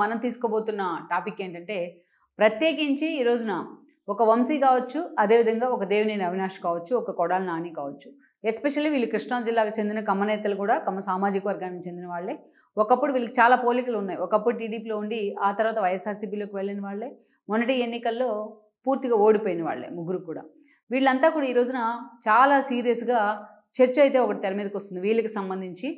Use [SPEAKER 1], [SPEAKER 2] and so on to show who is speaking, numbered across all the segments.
[SPEAKER 1] మనం తీసుకోబోతున్న టాపిక్ ఏంటంటే ప్రత్యేకించి ఈ రోజున ఒక వంశీ కావచ్చు, అదేవిధంగా ఒక దేవినేని అవినాష్ కావచ్చు, ఒక కొడాలి నాని కావచ్చు. ఎస్పెషల్లీ వీళ్ళు కృష్ణా జిల్లాకు చెందిన కమ్మ నేతలు కూడా కమ్మ సామాజిక వర్గానికి చెందిన వాళ్ళే. ఒకప్పుడు వీళ్ళకి చాలా పోలికలు ఉన్నాయి. ఒకప్పుడు టీడీపీలో ఉండి ఆ తర్వాత వైఎస్ఆర్సీపీలోకి వెళ్ళిన వాళ్ళే. మొన్నటి ఎన్నికల్లో పూర్తిగా ఓడిపోయిన వాళ్ళే ముగ్గురు కూడా. వీళ్ళంతా కూడా ఈ రోజున చాలా సీరియస్గా చర్చ అయితే ఒకటి తెర మీదకి వస్తుంది వీళ్ళకి సంబంధించి.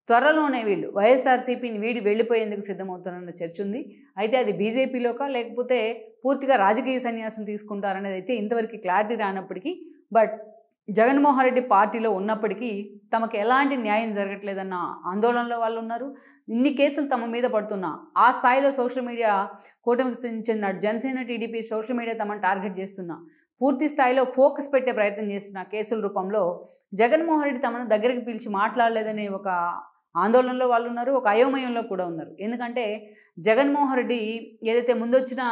[SPEAKER 1] త్వరలోనే వీళ్ళు వైఎస్ఆర్సీపీని వీడి వెళ్ళిపోయేందుకు సిద్ధమవుతారన్న చర్చ ఉంది. అయితే అది బీజేపీలోకా లేకపోతే పూర్తిగా రాజకీయ సన్యాసం తీసుకుంటారనేది అయితే ఇంతవరకు క్లారిటీ రానప్పటికీ, బట్ జగన్మోహన్ రెడ్డి పార్టీలో ఉన్నప్పటికీ తమకు ఎలాంటి న్యాయం జరగట్లేదన్న ఆందోళనలో వాళ్ళు ఉన్నారు. ఇన్ని కేసులు తమ మీద పడుతున్నా ఆ స్థాయిలో సోషల్ మీడియా కూటమికి చెందిన జనసేన, టీడీపీ సోషల్ మీడియా తమను టార్గెట్ చేస్తున్నా, పూర్తి స్థాయిలో ఫోకస్ పెట్టే ప్రయత్నం చేస్తున్న కేసుల రూపంలో జగన్మోహన్ రెడ్డి తమను దగ్గరికి పిలిచి మాట్లాడలేదనే ఒక ఆందోళనలో వాళ్ళు ఉన్నారు. ఒక అయోమయంలో కూడా ఉన్నారు. ఎందుకంటే జగన్మోహన్ రెడ్డి ఏదైతే ముందొచ్చిన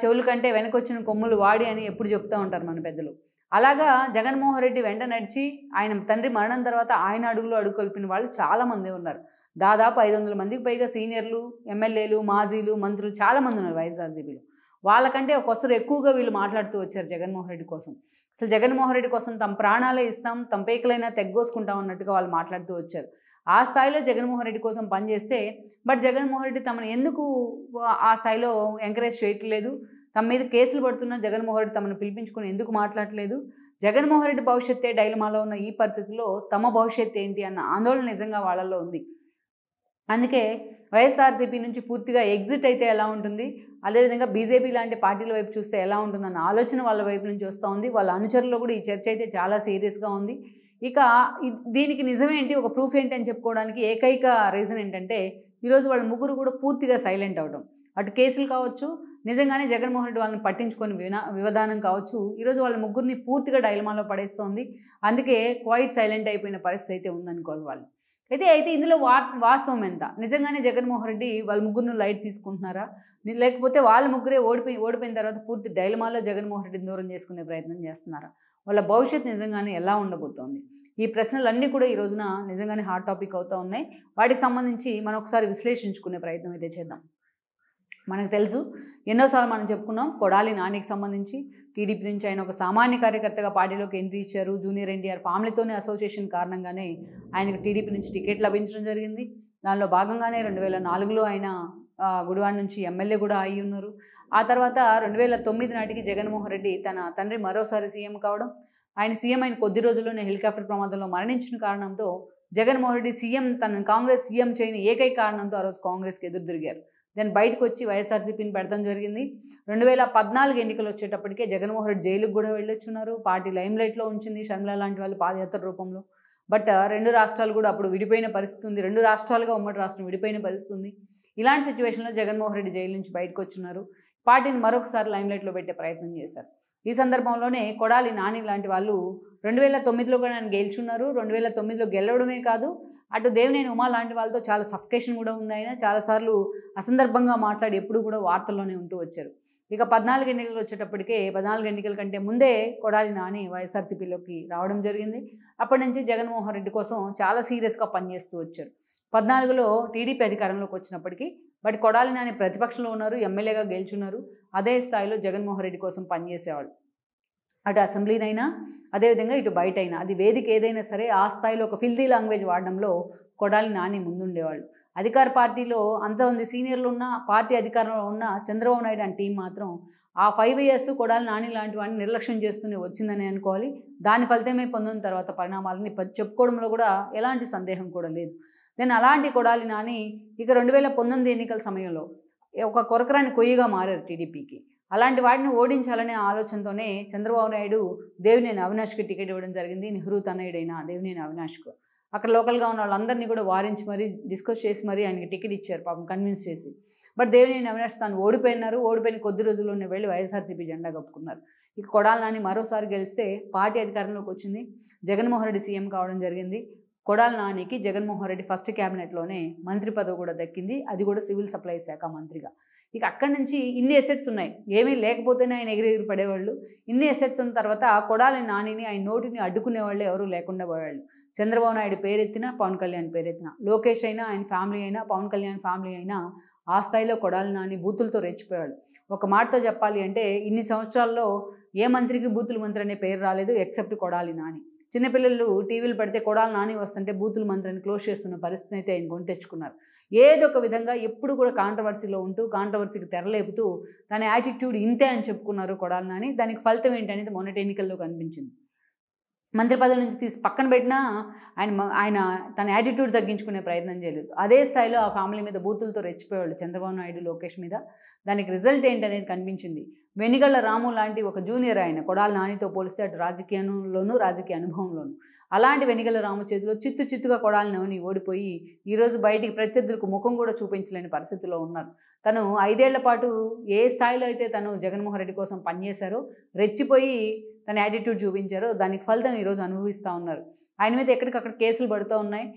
[SPEAKER 1] చెవుల కంటే వెనకొచ్చిన కొమ్ములు వాడి అని ఎప్పుడు చెప్తూ ఉంటారు మన పెద్దలు. అలాగా జగన్మోహన్ రెడ్డి వెంట నడిచి ఆయన తండ్రి మరణం తర్వాత ఆయన అడుగులో అడుగు కలిపిన వాళ్ళు చాలామంది ఉన్నారు. దాదాపు 500 మందికి పైగా సీనియర్లు, ఎమ్మెల్యేలు, మాజీలు, మంత్రులు చాలామంది ఉన్నారు వైఎస్ఆర్సీపీలో. వాళ్ళకంటే ఒకసారి ఎక్కువగా వీళ్ళు మాట్లాడుతూ వచ్చారు జగన్మోహన్ రెడ్డి కోసం. అసలు జగన్మోహన్ రెడ్డి కోసం తమ ప్రాణాలే ఇస్తాం, తమ పేకలైనా తెగ్గోసుకుంటాం అన్నట్టుగా వాళ్ళు మాట్లాడుతూ వచ్చారు. ఆ స్థాయిలో జగన్మోహన్ రెడ్డి కోసం పనిచేస్తే, బట్ జగన్మోహన్ రెడ్డి తమను ఎందుకు ఆ స్థాయిలో ఎంకరేజ్ చేయట్లేదు, తమ మీద కేసులు పడుతున్న జగన్మోహన్ రెడ్డి తమను పిలిపించుకొని ఎందుకు మాట్లాడట్లేదు, జగన్మోహన్ రెడ్డి భవిష్యత్తే డైలమాలో ఉన్న ఈ పరిస్థితిలో తమ భవిష్యత్తు ఏంటి అన్న ఆందోళన నిజంగా వాళ్ళల్లో ఉంది. అందుకే వైఎస్ఆర్సీపీ నుంచి పూర్తిగా ఎగ్జిట్ అయితే ఎలా ఉంటుంది, అదేవిధంగా బీజేపీ లాంటి పార్టీల వైపు చూస్తే ఎలా ఉంటుందన్న ఆలోచన వాళ్ళ వైపు నుంచి వస్తూ ఉంది. వాళ్ళ అనుచరుల్లో కూడా ఈ చర్చ అయితే చాలా సీరియస్గా ఉంది. ఇక దీనికి నిజమేంటి, ఒక ప్రూఫ్ ఏంటి అని చెప్పుకోవడానికి ఏకైక రీజన్ ఏంటంటే ఈరోజు వాళ్ళ ముగ్గురు కూడా పూర్తిగా సైలెంట్ అవడం. అటు కేసులు కావచ్చు, నిజంగానే జగన్మోహన్ రెడ్డి వాళ్ళని పట్టించుకొని విధానం కావచ్చు, ఈరోజు వాళ్ళ ముగ్గురిని పూర్తిగా డైలమాలో పడేస్తోంది. అందుకే క్వైట్ సైలెంట్ అయిపోయిన పరిస్థితి అయితే ఉందనుకోవాలి వాళ్ళు. అయితే ఇందులో వాస్తవం ఎంత, నిజంగానే జగన్మోహన్ రెడ్డి వాళ్ళ ముగ్గురిని లైట్ తీసుకుంటున్నారా, లేకపోతే వాళ్ళ ముగ్గురే ఓడిపోయిన తర్వాత పూర్తి డైలమాలో జగన్మోహన్ రెడ్డిని దూరం చేసుకునే ప్రయత్నం చేస్తున్నారా, వాళ్ళ భవిష్యత్తు నిజంగానే ఎలా ఉండబోతోంది? ఈ ప్రశ్నలన్నీ కూడా ఈ రోజున నిజంగానే హాట్ టాపిక్ అవుతూ ఉన్నాయి. వాటికి సంబంధించి మనం ఒకసారి విశ్లేషించుకునే ప్రయత్నం అయితే చేద్దాం. మనకు తెలుసు, ఎన్నోసార్లు మనం చెప్పుకున్నాం, కొడాలి నానికి సంబంధించి టీడీపీ నుంచి ఆయన ఒక సామాన్య కార్యకర్తగా పార్టీలోకి ఎంట్రీ ఇచ్చారు. జూనియర్ ఎన్టీఆర్ ఫ్యామిలీతోనే అసోసియేషన్ కారణంగానే ఆయనకు టీడీపీ నుంచి టికెట్ లభించడం జరిగింది. దానిలో భాగంగానే 2004లో ఆయన గుడివాడ నుంచి ఎమ్మెల్యే కూడా అయి ఉన్నారు. ఆ తర్వాత 2009 నాటికి జగన్మోహన్ రెడ్డి తన తండ్రి మరోసారి సీఎం కావడం, ఆయన సీఎం అయిన కొద్ది రోజుల్లోనే హెలికాప్టర్ ప్రమాదంలో మరణించిన కారణంతో జగన్మోహన్ రెడ్డి తన కాంగ్రెస్ సీఎం చేయని ఏకైక కారణంతో ఆ రోజు కాంగ్రెస్కి ఎదురు తిరిగారు. దాన్ని బయటకు వచ్చి వైఎస్ఆర్సీపీని పెడతాం జరిగింది. 2014 ఎన్నికలు వచ్చేటప్పటికే జగన్మోహన్ రెడ్డి జైలుకు కూడా వెళ్ళొచ్చున్నారు. పార్టీ లైమ్లైట్లో ఉంచింది షర్మిల లాంటి వాళ్ళు పాదయాత్ర రూపంలో. బట్ 2 రాష్ట్రాలు కూడా అప్పుడు విడిపోయిన పరిస్థితి ఉంది. 2 రాష్ట్రాలుగా ఉమ్మడి రాష్ట్రం విడిపోయిన పరిస్థితి ఉంది. ఇలాంటి సిచ్యువేషన్లో జగన్మోహన్ రెడ్డి జైలు నుంచి బయటకు వచ్చున్నారు. పార్టీని మరొకసారి లైమ్లైట్లో పెట్టే ప్రయత్నం చేశారు. ఈ సందర్భంలోనే కొడాలి నాని లాంటి వాళ్ళు 2009లో కూడా ఆయన గెలుచున్నారు. 2009లో గెలవడమే కాదు, అటు దేవినేని ఉమా లాంటి వాళ్ళతో చాలా సఫికేషన్ కూడా ఉంది. ఆయన చాలాసార్లు అసందర్భంగా మాట్లాడి ఎప్పుడు కూడా వార్తల్లోనే ఉంటూ వచ్చారు. ఇక 14 ఎన్నికలు వచ్చేటప్పటికే 14 ఎన్నికల కంటే ముందే కొడాలి నాని వైఎస్ఆర్సీపీలోకి రావడం జరిగింది. అప్పటి నుంచి జగన్మోహన్ రెడ్డి కోసం చాలా సీరియస్గా పనిచేస్తూ వచ్చారు. 14లో టీడీపీ అధికారంలోకి వచ్చినప్పటికీ బట్ కొడాలి నాని ప్రతిపక్షంలో ఉన్నారు, ఎమ్మెల్యేగా గెలుచున్నారు. అదే స్థాయిలో జగన్మోహన్ రెడ్డి కోసం పనిచేసేవాళ్ళు. అటు అసెంబ్లీనైనా, అదేవిధంగా ఇటు బయట అయినా, అది వేదిక ఏదైనా సరే ఆ స్థాయిలో ఒక ఫిల్తీ లాంగ్వేజ్ వాడడంలో కొడాలి నాని ముందుండేవాళ్ళు. అధికార పార్టీలో అంతమంది సీనియర్లు ఉన్న, పార్టీ అధికారంలో ఉన్న చంద్రబాబు నాయుడు అండ్ టీం మాత్రం ఆ 5 years కొడాలి నాని లాంటి వాడిని నిర్లక్ష్యం చేస్తూనే వచ్చిందని అనుకోవాలి. దాని ఫలితమే పొందిన తర్వాత పరిణామాలని చెప్పుకోవడంలో కూడా ఎలాంటి సందేహం కూడా లేదు. దెన్ అలాంటి కొడాలి నాని ఇక 2019 ఎన్నికల సమయంలో ఒక కొరకరాని కొయ్యిగా మారారు టీడీపీకి. అలాంటి వాటిని ఓడించాలనే ఆలోచనతోనే చంద్రబాబు నాయుడు దేవినేని అవినాష్కి టికెట్ ఇవ్వడం జరిగింది. నెహ్రూ తనయుడైన దేవినేని అవినాష్కు. అక్కడ లోకల్గా ఉన్న వాళ్ళందరినీ కూడా వారించి మరీ డిస్కస్ చేసి మరీ ఆయనకి టికెట్ ఇచ్చారు, పాపం కన్విన్స్ చేసి. బట్ దేవినేని అవినాష్ తాను ఓడిపోయిన కొద్ది రోజుల్లోనే వెళ్ళి వైఎస్ఆర్సీపీ జెండా కప్పుకున్నారు. ఇక కొడాలి నాని మరోసారి గెలిస్తే పార్టీ అధికారంలోకి వచ్చింది. జగన్మోహన్ రెడ్డి సీఎం కావడం జరిగింది. కొడాలి నానికి జగన్మోహన్ రెడ్డి ఫస్ట్ క్యాబినెట్లోనే మంత్రి పదవి కూడా దక్కింది, అది కూడా సివిల్ సప్లై శాఖ మంత్రిగా. ఇక అక్కడి నుంచి ఇన్ని ఎసెట్స్ ఉన్నాయి, ఏమీ లేకపోతేనే ఆయన ఎగిరెగిరి పడేవాళ్ళు. ఇన్ని ఎసెట్స్ ఉన్న తర్వాత కొడాలి నానిని ఆయన నోటిని అడ్డుకునేవాళ్ళు ఎవరు లేకుండా పోయేవాళ్ళు. చంద్రబాబు నాయుడు పేరెత్తినా, పవన్ కళ్యాణ్ పేరెత్తినా, లోకేష్ అయినా ఆయన ఫ్యామిలీ అయినా, పవన్ కళ్యాణ్ ఫ్యామిలీ అయినా ఆ స్థాయిలో కొడాలి నాని బూతులతో రెచ్చిపోయాడు. ఒక మాటతో చెప్పాలి అంటే ఇన్ని సంవత్సరాల్లో ఏ మంత్రికి బూతుల మంత్రి అనే పేరు రాలేదు ఎక్సెప్ట్ కొడాలి నాని. చిన్నపిల్లలు టీవీలు పెడితే కొడాలి నాని వస్తుంటే బూతుల మంత్రిని క్లోజ్ చేస్తున్న పరిస్థితిని అయితే ఆయన కొని తెచ్చుకున్నారు. ఏదో ఒక విధంగా ఎప్పుడు కూడా కాంట్రవర్సీలో ఉంటూ కాంట్రవర్సీకి తెరలేపుతూ తన యాటిట్యూడ్ ఇంతే అని చెప్పుకున్నారు కొడాలి నాని. దానికి ఫలితం ఏంటనేది మొన్నటి ఎన్నికల్లో కనిపించింది. మంత్రి పదవి నుంచి తీసి పక్కన పెట్టినా ఆయన తన యాటిట్యూడ్ తగ్గించుకునే ప్రయత్నం చేయలేదు. అదే స్థాయిలో ఆ ఫ్యామిలీ మీద బూతులతో రెచ్చిపోయేవాళ్ళు చంద్రబాబు నాయుడు, లోకేష్ మీద. దానికి రిజల్ట్ ఏంటనేది కనిపించింది. వెనిగళ్ల రాము లాంటి ఒక జూనియర్ ఆయన కొడాలి నానితో పోలిస్తే అటు రాజకీయంలోనూ రాజకీయ అనుభవంలోనూ. అలాంటి వెనిగళ్ల రాము చేతిలో చిత్తుగా కొడాలి నాని ఓడిపోయి ఈరోజు బయటికి ప్రత్యర్థులకు ముఖం కూడా చూపించలేని పరిస్థితిలో ఉన్నారు. తను 5 ఏళ్ల పాటు ఏ స్థాయిలో అయితే తను జగన్మోహన్ రెడ్డి కోసం పనిచేశారో, రెచ్చిపోయి తన యాటిట్యూడ్ చూపించారో దానికి ఫలితం ఈరోజు అనుభవిస్తూ ఉన్నారు. ఆయన మీద ఎక్కడికక్కడ కేసులు పడుతూ ఉన్నాయి.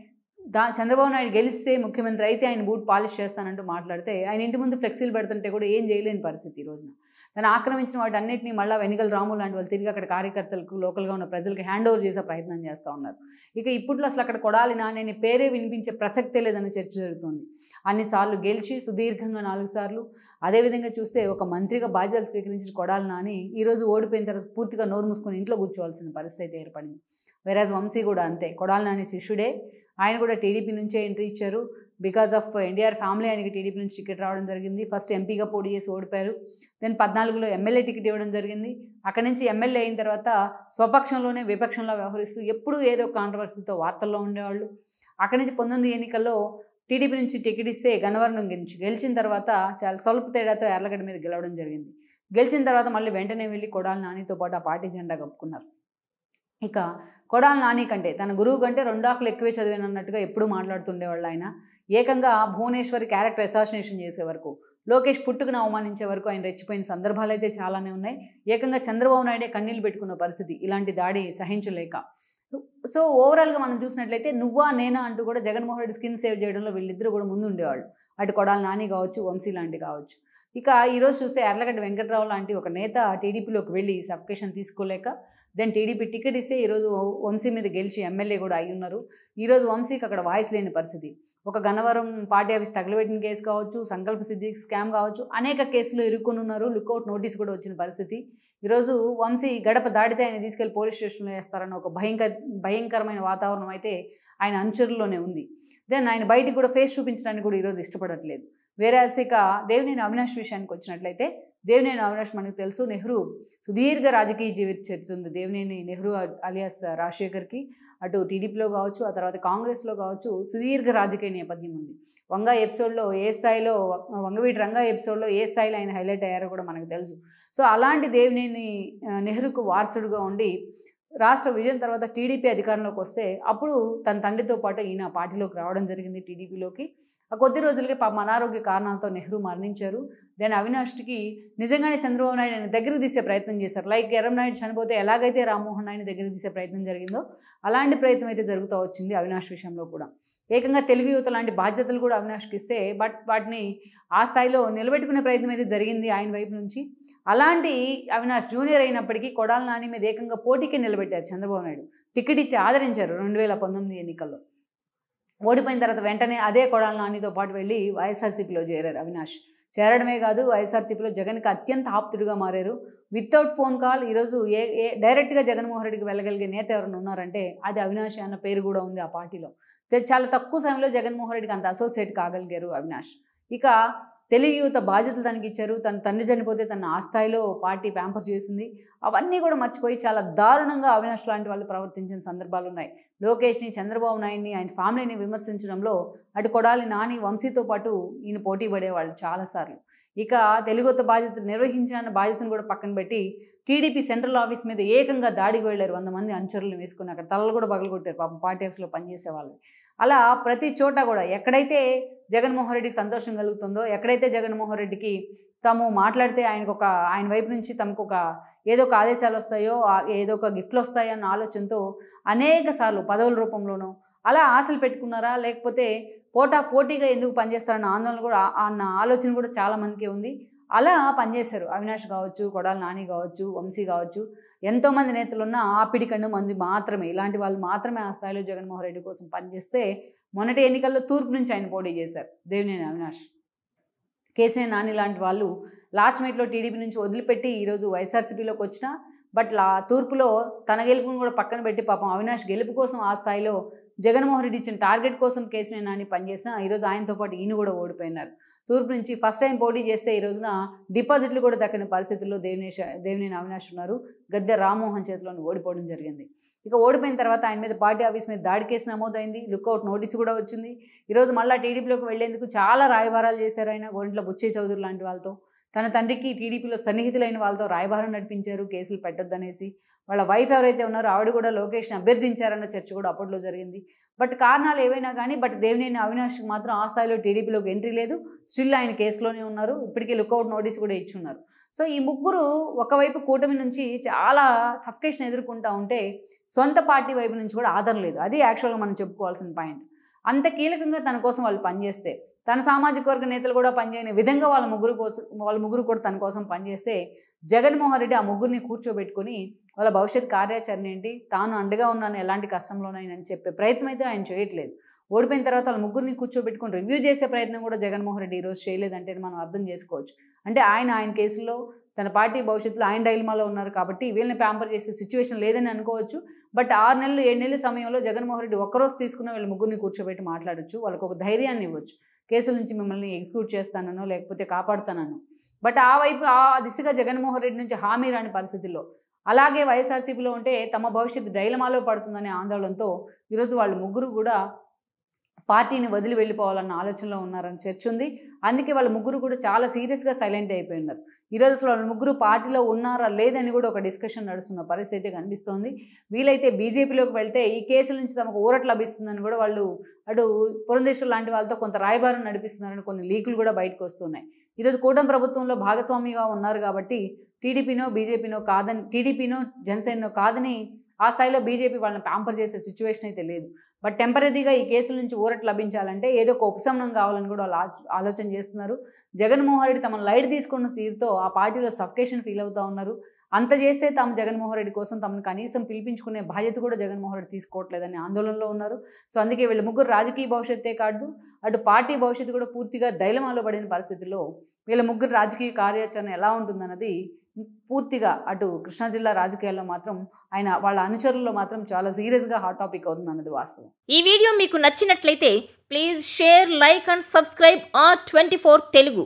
[SPEAKER 1] చంద్రబాబు నాయుడు గెలిస్తే ముఖ్యమంత్రి అయితే ఆయన బూట్ పాలిష్ చేస్తానంటూ మాట్లాడితే ఆయన ఇంటి ముందు ఫ్లెక్సీలు పెడుతుంటే కూడా ఏం చేయలేని పరిస్థితి ఈ రోజున. తను ఆక్రమించిన వాటి అన్నింటినీ మళ్ళీ వెనిగల్ రాము లాంటి వాళ్ళు తిరిగి అక్కడ కార్యకర్తలకు, లోకల్గా ఉన్న ప్రజలకు హ్యాండ్ ఓవర్ చేసే ప్రయత్నం చేస్తూ ఉన్నారు. ఇక ఇప్పట్లో అసలు అక్కడ కొడాలి నాని పేరే వినిపించే ప్రసక్తే లేదన్న చర్చ జరుగుతుంది. అన్నిసార్లు గెలిచి సుదీర్ఘంగా 4 సార్లు, అదేవిధంగా చూస్తే ఒక మంత్రిగా బాధ్యతలు స్వీకరించిన కొడాలి నాని ఈరోజు ఓడిపోయిన తర్వాత పూర్తిగా నోరు మూసుకొని ఇంట్లో కూర్చోవాల్సిన పరిస్థితి ఏర్పడింది. వెరాజ్ వంశీ కూడా అంతే, కొడాలి నాని శిష్యుడే. ఆయన కూడా టీడీపీ నుంచే ఎంట్రీ ఇచ్చారు. బికాజ్ ఆఫ్ ఎన్టీఆర్ ఫ్యామిలీ ఆయనకి టీడీపీ నుంచి టికెట్ రావడం జరిగింది. ఫస్ట్ ఎంపీగా పోటీ చేసి ఓడిపోయారు. దెన్ 14లో ఎమ్మెల్యే టికెట్ ఇవ్వడం జరిగింది. అక్కడి నుంచి ఎమ్మెల్యే అయిన తర్వాత స్వపక్షంలోనే విపక్షంలో వ్యవహరిస్తూ ఎప్పుడూ ఏదో కాంట్రవర్సీతో వార్తల్లో ఉండేవాళ్ళు. అక్కడి నుంచి 19 ఎన్నికల్లో టీడీపీ నుంచి టికెట్ ఇస్తే గన్నవరం గెలిచిన తర్వాత చాలా స్వల్ప తేడాతో యార్లగడ్డ మీద గెలవడం జరిగింది. గెలిచిన తర్వాత మళ్ళీ వెంటనే వెళ్ళి కొడాలి నానితో పాటు ఆ పార్టీ జెండా కప్పుకున్నారు. ఇక కొడాలి నాని కంటే తన గురువు కంటే 2 ఆకులు ఎక్కువే చదివానన్నట్టుగా ఎప్పుడూ మాట్లాడుతుండేవాళ్ళు ఆయన. ఏకంగా భువనేశ్వరి క్యారెక్టర్ అసాసినేషన్ చేసే వరకు, లోకేష్ పుట్టుకును అవమానించే వరకు ఆయన రెచ్చిపోయిన సందర్భాలు అయితే చాలానే ఉన్నాయి. ఏకంగా చంద్రబాబు నాయుడే కన్నీళ్ళు పెట్టుకున్న పరిస్థితి ఇలాంటి దాడి సహించలేక. సో ఓవరాల్గా మనం చూసినట్లయితే నువ్వా నేనా అంటూ కూడా జగన్మోహన్ రెడ్డి స్కిన్ సేవ్ చేయడంలో వీళ్ళిద్దరూ కూడా ముందు ఉండేవాళ్ళు. అటు కొడాలి నాని కావచ్చు, వంశీ లాంటి కావచ్చు. ఇక ఈరోజు చూస్తే యార్లగడ్డ వెంకట్రావు లాంటి ఒక నేత టీడీపీలోకి వెళ్ళి సఫికేషన్ తీసుకోలేక దెన్ టీడీపీ టికెట్ ఇస్తే ఈరోజు వంశీ మీద గెలిచి ఎమ్మెల్యే కూడా అయి ఉన్నారు. ఈరోజు వంశీకి అక్కడ వాయిస్ లేని పరిస్థితి. ఒక గన్నవరం పార్టీ ఆఫీస్ తగలబెట్టిన కేసు కావచ్చు, సంకల్ప సిద్ధి స్కామ్ కావచ్చు, అనేక కేసులు ఇరుక్కుని ఉన్నారు. లుకౌట్ నోటీస్ కూడా వచ్చిన పరిస్థితి. ఈరోజు వంశీ గడప దాడితే ఆయన తీసుకెళ్లి పోలీస్ స్టేషన్లో వేస్తారన్న ఒక భయంకరమైన వాతావరణం అయితే ఆయన అనుచరుల్లోనే ఉంది. దెన్ ఆయన బయటికి కూడా ఫేస్ చూపించడానికి కూడా ఈరోజు ఇష్టపడట్లేదు. వేరే ఇక దేవినేని అవినాష్ విషయానికి వచ్చినట్లయితే దేవినేని అవినాష్ మనకు తెలుసు, నెహ్రూ సుదీర్ఘ రాజకీయ జీవిత చరిత్ర ఉంది దేవినేని నెహ్రూ అలియాస్ రాజశేఖర్కి. అటు టీడీపీలో కావచ్చు, ఆ తర్వాత కాంగ్రెస్లో కావచ్చు సుదీర్ఘ రాజకీయ నేపథ్యం ఉంది. వంగవీటి రంగా ఎపిసోడ్లో ఏ స్థాయిలో ఆయన హైలైట్ అయ్యారో కూడా మనకు తెలుసు. సో అలాంటి దేవినేని నెహ్రూకు వారసుడుగా ఉండి రాష్ట్ర విజయం తర్వాత టీడీపీ అధికారంలోకి వస్తే అప్పుడు తన తండ్రితో పాటు ఈయన పార్టీలోకి రావడం జరిగింది టీడీపీలోకి. ఆ కొద్ది రోజులకే పాపం అనారోగ్య కారణాలతో నెహ్రూ మరణించారు. దెన్ అవినాష్కి నిజంగానే చంద్రబాబు నాయుడు ఆయన దగ్గరికి తీసే ప్రయత్నం చేశారు. లైక్ ఎర్రంనాయుడు చనిపోతే ఎలాగైతే రామ్మోహన్ నాయుడు దగ్గరికి తీసే ప్రయత్నం జరిగిందో అలాంటి ప్రయత్నం అయితే జరుగుతూ వచ్చింది అవినాష్ విషయంలో కూడా. ఏకంగా తెలుగు యువత లాంటి బాధ్యతలు కూడా అవినాష్కి ఇస్తే బట్ వాటిని ఆ స్థాయిలో నిలబెట్టుకునే ప్రయత్నం అయితే జరిగింది ఆయన వైపు నుంచి. అలాంటి అవినాష్ జూనియర్ అయినప్పటికీ కొడాలి నాని మీద ఏకంగా పోటీకి నిలబెట్టారు చంద్రబాబు నాయుడు. టికెట్ ఇచ్చి ఆదరించారు 2019 ఎన్నికల్లో. ఓడిపోయిన తర్వాత వెంటనే అదే కొడాలి నానితో పాటు వెళ్ళి వైఎస్ఆర్సీపీలో చేరారు అవినాష్. చేరడమే కాదు, వైఎస్ఆర్సీపీలో జగన్కి అత్యంత ఆప్తుడిగా మారారు. వితౌట్ ఫోన్ కాల్ ఈరోజు డైరెక్ట్గా జగన్మోహన్ రెడ్డికి వెళ్ళగలిగే నేత ఎవరైనా ఉన్నారంటే అది అవినాష్ అన్న పేరు కూడా ఉంది ఆ పార్టీలో. చాలా తక్కువ సమయంలో జగన్మోహన్ రెడ్డికి అంత అసోసియేట్ కాగలిగారు అవినాష్. ఇక తెలుగు యువత బాధ్యతలు తనకి ఇచ్చారు. తన తండ్రి చనిపోతే తన ఆ స్థాయిలో పార్టీ ప్యాంపర్ చేసింది. అవన్నీ కూడా మర్చిపోయి చాలా దారుణంగా అవినాష్ లాంటి వాళ్ళు ప్రవర్తించిన సందర్భాలు ఉన్నాయి. లోకేష్ని, చంద్రబాబు నాయుడిని, ఆయన ఫ్యామిలీని విమర్శించడంలో అటు కొడాలి నాని, వంశీతో పాటు ఈయన పోటీ పడేవాళ్ళు చాలాసార్లు. ఇక తెలుగుత బాధ్యతలు నిర్వహించాలన్న బాధ్యతను కూడా పక్కన పెట్టి టీడీపీ సెంట్రల్ ఆఫీస్ మీద ఏకంగా దాడికి వెళ్ళారు. 100 మంది అనుచరులను వేసుకుని అక్కడ తలలు కూడా పగలగొట్టారు పాపం పార్టీ ఆఫీస్లో పనిచేసే వాళ్ళు. అలా ప్రతి చోట కూడా ఎక్కడైతే జగన్మోహన్ రెడ్డికి సంతోషం కలుగుతుందో, ఎక్కడైతే జగన్మోహన్ రెడ్డికి తాము మాట్లాడితే ఆయన వైపు నుంచి తమకు ఏదో ఒక ఆదేశాలు వస్తాయో, ఏదో ఒక గిఫ్ట్లు వస్తాయో అన్న ఆలోచనతో అనేక సార్లు పదవుల రూపంలోనో అలా ఆశలు పెట్టుకున్నారా, లేకపోతే పోటీగా ఎందుకు పనిచేస్తారన్న ఆందోళన కూడా అన్న ఆలోచన కూడా చాలామందికి ఉంది. అలా పనిచేశారు అవినాష్ కావచ్చు, కొడాలి నాని కావచ్చు, వంశీ కావచ్చు. ఎంతోమంది నేతలున్న ఆపిడికండు మంది మాత్రమే, ఇలాంటి వాళ్ళు మాత్రమే ఆ స్థాయిలో జగన్మోహన్ రెడ్డి కోసం పనిచేస్తే మొన్నటి ఎన్నికల్లో తూర్పు నుంచి ఆయన పోటీ చేశారు దేవినేని అవినాష్. కేసీఆర్ నాని లాంటి వాళ్ళు లాస్ట్ మినిట్లో టీడీపీ నుంచి వదిలిపెట్టి ఈరోజు వైఎస్ఆర్సీపీలోకి వచ్చినా బట్ తూర్పులో తన గెలుపును కూడా పక్కన పెట్టి పాపం అవినాష్ గెలుపు కోసం ఆ స్థాయిలో జగన్మోహన్ రెడ్డి ఇచ్చిన టార్గెట్ కోసం కేసీఆర్ నాని పనిచేసినా ఈరోజు ఆయనతో పాటు ఈయన కూడా ఓడిపోయినారు. తూర్పు నుంచి ఫస్ట్ టైం పోటీ చేస్తే ఈ రోజున డిపాజిట్లు కూడా దక్కని పరిస్థితుల్లో దేవినేని అవినాష్ ఉన్నారు. గద్దె రామ్మోహన్ చేతిలోనే ఓడిపోవడం జరిగింది. ఇక ఓడిపోయిన తర్వాత ఆయన మీద పార్టీ ఆఫీస్ మీద దాడి కేసు నమోదైంది. లుక్అవుట్ నోటీసు కూడా వచ్చింది. ఈరోజు మళ్ళీ టీడీపీలోకి వెళ్లేందుకు చాలా రాయబారాలు చేశారు. ఆయన గోరింట్ల బుచ్చయ్య చౌదరి లాంటి వాళ్ళతో, తన తండ్రికి టీడీపీలో సన్నిహితులైన వాళ్ళతో రాయబారం నడిపించారు కేసులు పెట్టొద్దనేసి. వాళ్ళ వైఫ్ ఎవరైతే ఉన్నారో ఆవిడ కూడా లోకేష్ని అభ్యర్థించారన్న చర్చ కూడా అప్పట్లో జరిగింది. బట్ కారణాలు ఏవైనా కానీ దేవినేని అవినాష్కి మాత్రం ఆ స్థాయిలో టీడీపీలోకి ఎంట్రీ లేదు. స్టిల్ ఆయన కేసులోనే ఉన్నారు. ఇప్పటికే లుక్అవుట్ నోటీస్ కూడా ఇచ్చున్నారు. సో ఈ ముగ్గురు ఒకవైపు కూటమి నుంచి చాలా సఫికేషన్ ఎదుర్కొంటూ ఉంటే సొంత పార్టీ వైపు నుంచి కూడా ఆదరణ లేదు. అది యాక్చువల్గా మనం చెప్పుకోవాల్సిన పాయింట్. అంత కీలకంగా తన కోసం వాళ్ళు పనిచేస్తే, తన సామాజిక వర్గ నేతలు కూడా పనిచేయని విధంగా వాళ్ళ ముగ్గురు కూడా తన కోసం పనిచేస్తే జగన్మోహన్ రెడ్డి ఆ ముగ్గురిని కూర్చోబెట్టుకుని వాళ్ళ భవిష్యత్ కార్యాచరణ ఏంటి, తాను అండగా ఉన్నాను ఎలాంటి కష్టంలోనని చెప్పే ప్రయత్నం అయితే ఆయన చేయట్లేదు. ఓడిపోయిన తర్వాత వాళ్ళ ముగ్గురిని కూర్చోబెట్టుకుని రివ్యూ చేసే ప్రయత్నం కూడా జగన్మోహన్ రెడ్డి ఈరోజు చేయలేదంటే మనం అర్థం చేసుకోవచ్చు. అంటే ఆయన కేసులో తన పార్టీ భవిష్యత్తులో ఆయన డైలమాలో ఉన్నారు కాబట్టి వీళ్ళని ప్యాంపర్ చేసే సిచ్యువేషన్ లేదని అనుకోవచ్చు. బట్ 6 నెలలు 7 నెలల సమయంలో జగన్మోహన్ రెడ్డి ఒక్కరోజు తీసుకున్న వీళ్ళ ముగ్గురిని కూర్చోబెట్టి మాట్లాడచ్చు. వాళ్ళకు ఒక ధైర్యాన్ని ఇవ్వచ్చు. కేసుల నుంచి మిమ్మల్ని ఎగ్జిక్యూట్ చేస్తానో లేకపోతే కాపాడుతానను. బట్ ఆ వైపు ఆ దిశగా జగన్మోహన్ రెడ్డి నుంచి హామీ రాని పరిస్థితుల్లో, అలాగే వైఎస్ఆర్సీపీలో ఉంటే తమ భవిష్యత్తు డైలమాలో పడుతుందనే ఆందోళనతో ఈరోజు వాళ్ళు ముగ్గురు కూడా పార్టీని వదిలి వెళ్ళిపోవాలన్న ఆలోచనలో ఉన్నారని చర్చ ఉంది. అందుకే వాళ్ళ ముగ్గురు కూడా చాలా సీరియస్గా సైలెంట్ అయిపోయి ఉన్నారు. ఈరోజు అసలు వాళ్ళ ముగ్గురు పార్టీలో ఉన్నారా లేదని కూడా ఒక డిస్కషన్ నడుస్తున్న పరిస్థితి కనిపిస్తోంది. వీలైతే బీజేపీలోకి వెళ్తే ఈ కేసుల నుంచి తమకు ఊరట లభిస్తుందని కూడా వాళ్ళు అటు పురంధేశ్వర్ లాంటి వాళ్ళతో కొంత రాయబారం నడిపిస్తున్నారని కొన్ని లీకులు కూడా బయటకు వస్తున్నాయి. ఈరోజు కూటమి ప్రభుత్వంలో భాగస్వామిగా ఉన్నారు కాబట్టి టీడీపీనో జనసేనో కాదని ఆ స్థాయిలో బీజేపీ వాళ్ళని ప్యాంపర్ చేసే సిచ్యువేషన్ అయితే లేదు. బట్ టెంపరీగా ఈ కేసుల నుంచి ఊరట లభించాలంటే ఏదో ఒక ఉపశమనం కావాలని కూడా వాళ్ళు ఆలోచన చేస్తున్నారు. జగన్మోహన్ రెడ్డి తమను లైట్ తీసుకున్న తీరుతో ఆ పార్టీలో సఫికేషన్ ఫీల్ అవుతూ ఉన్నారు. అంత చేస్తే తాము జగన్మోహన్ రెడ్డి కోసం తమను కనీసం పిలిపించుకునే బాధ్యత కూడా జగన్మోహన్ రెడ్డి తీసుకోవట్లేదని ఆందోళనలో ఉన్నారు. సో అందుకే వీళ్ళ ముగ్గురు రాజకీయ భవిష్యత్తే కాదు, అటు పార్టీ భవిష్యత్తు కూడా పూర్తిగా డైలమాలో పడిన పరిస్థితుల్లో వీళ్ళ ముగ్గురు రాజకీయ కార్యాచరణ ఎలా ఉంటుందన్నది పూర్తిగా అటు కృష్ణా జిల్లా రాజకీయాల్లో మాత్రం వాళ్ళ అనుచరుల్లో మాత్రం చాలా సీరియస్గా హాట్ టాపిక్ అవుతుంది అన్నది వాస్తవం.
[SPEAKER 2] ఈ వీడియో మీకు నచ్చినట్లయితే please share, like and subscribe R24 Telugu.